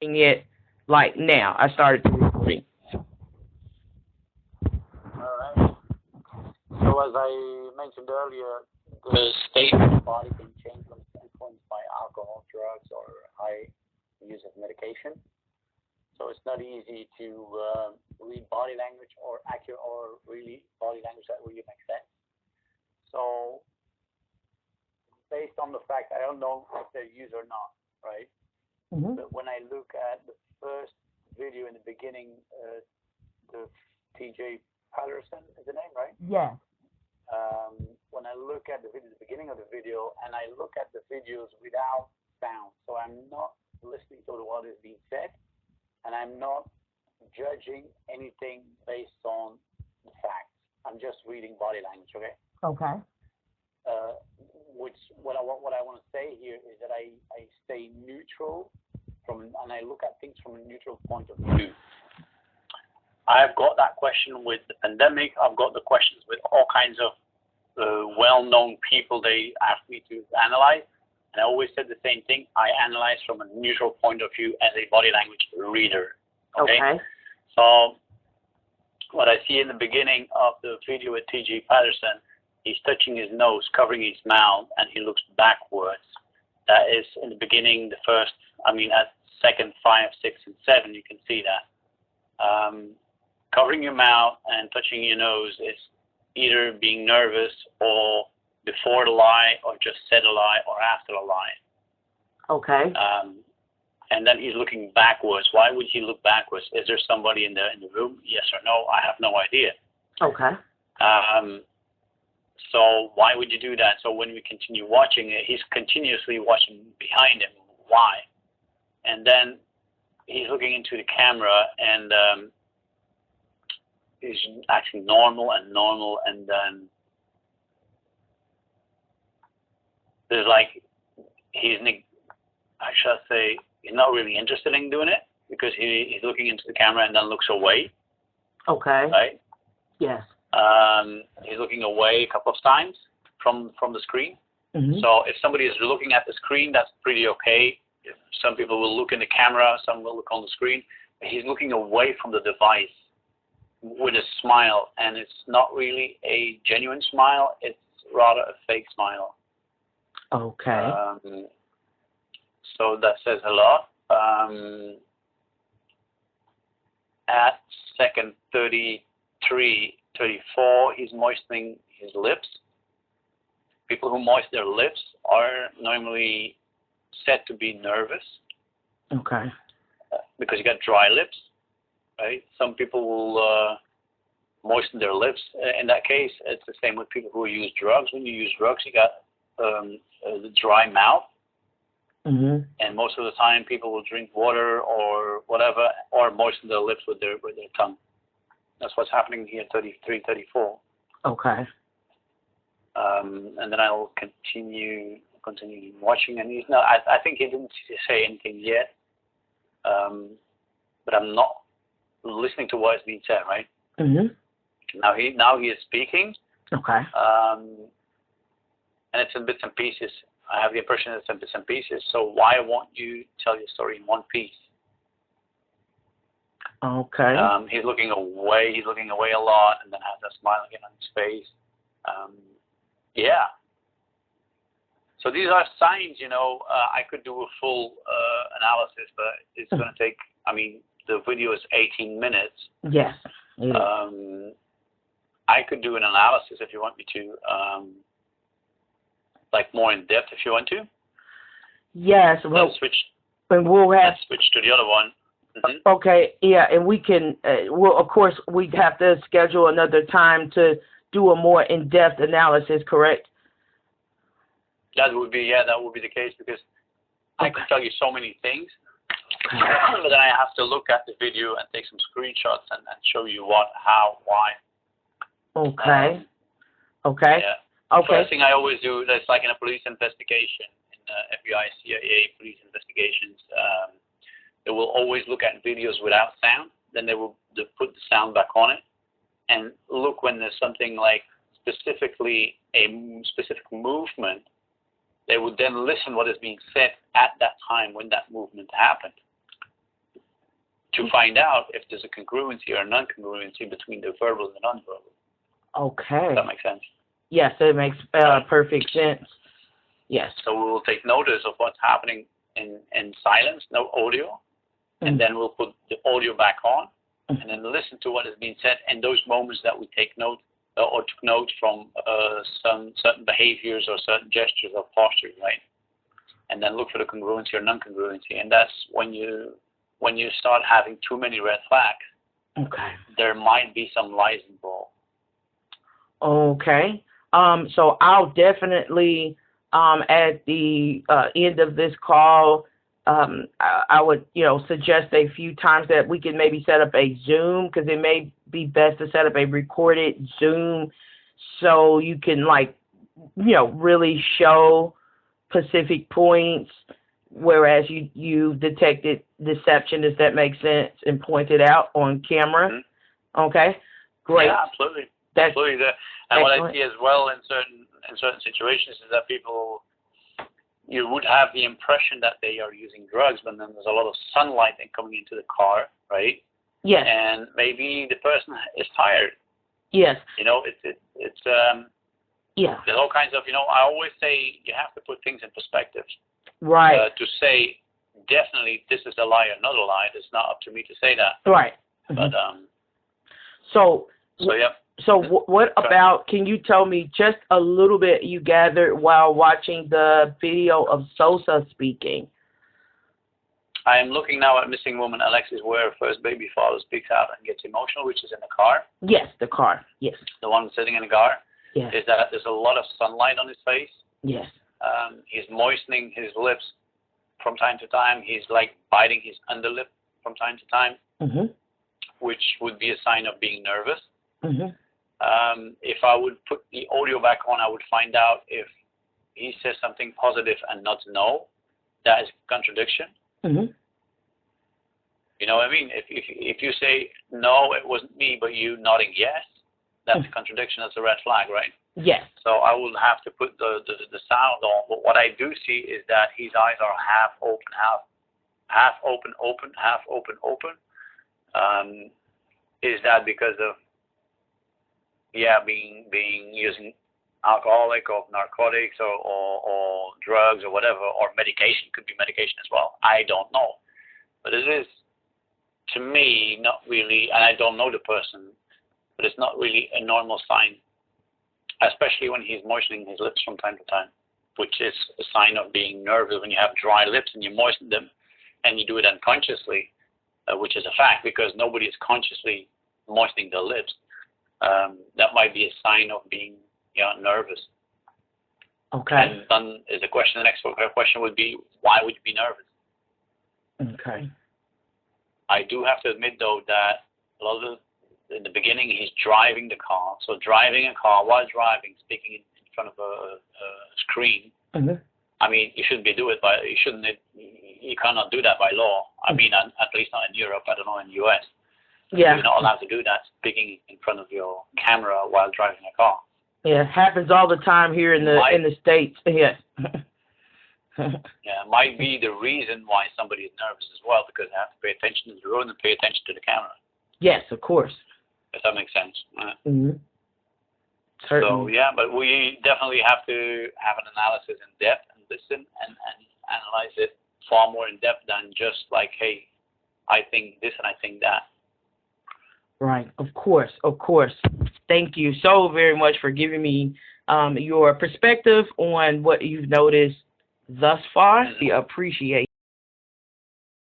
it like now. I started the recording. Alright. So as I mentioned earlier, the state of the body can change when it's influenced by alcohol, drugs, or high use of medication. So it's not easy to read body language or accurate or really body language that really makes sense. So based on the fact, I don't know if they're used or not, right? Mm-hmm. But when I look at the first video in the beginning, the TJ Patterson is the name, right? Yeah. When I look at the video, the beginning of the video, and I look at the videos without sound, so I'm not listening to what is being said, and I'm not judging anything based on the facts. I'm just reading body language, okay? Okay. What I want to say here is that I stay neutral and I look at things from a neutral point of view. I've got that question with the pandemic. I've got the questions with all kinds of well-known people they ask me to analyze. And I always said the same thing. I analyze from a neutral point of view as a body language reader. Okay? So what I see in the beginning of the video with TJ Patterson, he's touching his nose, covering his mouth, and he looks backwards. That is in the beginning, at second 5, 6, and 7, you can see that. Covering your mouth and touching your nose is either being nervous or before the lie or just said a lie or after a lie. Okay. And then he's looking backwards. Why would he look backwards? Is there somebody in the room? Yes or no? I have no idea. Okay. So why would you do that? So when we continue watching it, he's continuously watching behind him. Why? And then he's looking into the camera and he's acting normal, and then there's he's not really interested in doing it because he's looking into the camera and then looks away. Okay. Right? Yes. He's looking away a couple of times from the screen. Mm-hmm. So if somebody is looking at the screen, that's pretty okay. Some people will look in the camera, some will look on the screen. But he's looking away from the device with a smile, and it's not really a genuine smile. It's rather a fake smile. Okay. So that says a lot. At second 33, 34, he's moistening his lips. People who moisten their lips are normally said to be nervous. Okay. Because you got dry lips, right? Some people will moisten their lips. In that case, it's the same with people who use drugs. When you use drugs, you got the dry mouth. Mm-hmm. And most of the time, people will drink water or whatever, or moisten their lips with their tongue. That's what's happening here, 33, 34. Okay. And then I'll continue watching, and I think he didn't say anything yet. But I'm not listening to what is being said, right? Mm-hmm. Now he is speaking. Okay. And it's in bits and pieces. I have the impression it's in bits and pieces. So why won't you tell your story in one piece? Okay. He's looking away. He's looking away a lot, and then has that smile again on his face. Yeah. So these are signs, I could do a full analysis, but it's going to take, the video is 18 minutes. Yes. I could do an analysis if you want me to, more in depth if you want to. Yes. Well, let's switch to the other one. Mm-hmm. Okay, yeah, and we can, of course, we'd have to schedule another time to do a more in-depth analysis, correct? That would be the case, because I could tell you so many things, but then I have to look at the video and take some screenshots and show you what, how, why. Okay. Okay. Yeah. Okay. First thing I always do, that's like in a police investigation, in FBI, CIA, police investigations, they will always look at videos without sound. Then they will put the sound back on it and look when there's something like specifically a specific movement. They would then listen what is being said at that time when that movement happened. to find out if there's a congruency or a non-congruency between the verbal and the non-verbal. Okay. Does that make sense? Yes, it makes perfect sense. Yes. So we will take notice of what's happening in silence, no audio, and then we'll put the audio back on, and then listen to what is being said in those moments that we take note or took note from some certain behaviors or certain gestures or postures, right? And then look for the congruency or non-congruency, and that's when you start having too many red flags. Okay. There might be some lies involved. Okay. So I'll definitely at the end of this call, I would, suggest a few times that we can maybe set up a Zoom, because it may be best to set up a recorded Zoom so you can really show specific points, whereas you detected deception, if that makes sense, and pointed out on camera. Mm-hmm. Okay, great. Yeah, absolutely. Absolutely. And what I see as well in certain situations is that people, you would have the impression that they are using drugs, but then there's a lot of sunlight coming into the car, right? Yes. And maybe the person is tired. Yes. It's yeah. There's all kinds of, I always say you have to put things in perspective. Right. To say definitely this is a lie or not a lie, it's not up to me to say that. Right. But So yeah. So what about, can you tell me just a little bit you gathered while watching the video of Sosa speaking? I am looking now at missing woman Alexis, where first baby father speaks out and gets emotional, which is in the car. Yes, the car. Yes. The one sitting in the car. Yes. Is that there's a lot of sunlight on his face. Yes. He's moistening his lips from time to time. He's biting his underlip from time to time, which would be a sign of being nervous. If I would put the audio back on, I would find out if he says something positive and not no. That is contradiction. You know what I mean? If you say no, it wasn't me, but you nodding yes, that's a contradiction. That's a red flag, right? Yes. So I will have to put the sound on. But what I do see is that his eyes are half open, half open, half open. Is that because of being using alcoholic or narcotics or drugs or whatever, or medication? Could be medication as well. I don't know. But it is, to me, not really, and I don't know the person, but it's not really a normal sign, especially when he's moistening his lips from time to time, which is a sign of being nervous. When you have dry lips and you moisten them and you do it unconsciously, which is a fact because nobody is consciously moistening their lips, that might be a sign of being nervous. Okay. And then is the question, the next question would be, why would you be nervous? Okay. I do have to admit, though, that in the beginning, he's driving the car. So driving a car while driving, speaking in front of a screen. I mean, you shouldn't you cannot do that by law. I mean, at least not in Europe. I don't know in the US. Yeah. You're not allowed to do that, speaking in front of your camera while driving a car. Yeah, it happens all the time here in the States. Yes. Yeah, it might be the reason why somebody is nervous as well, because they have to pay attention to the road and pay attention to the camera. Yes, of course. If that makes sense. Certainly. So, yeah, but we definitely have to have an analysis in depth and listen and analyze it far more in depth than just hey, I think this and I think that. Right, of course. Thank you so very much for giving me your perspective on what you've noticed thus far. We appreciate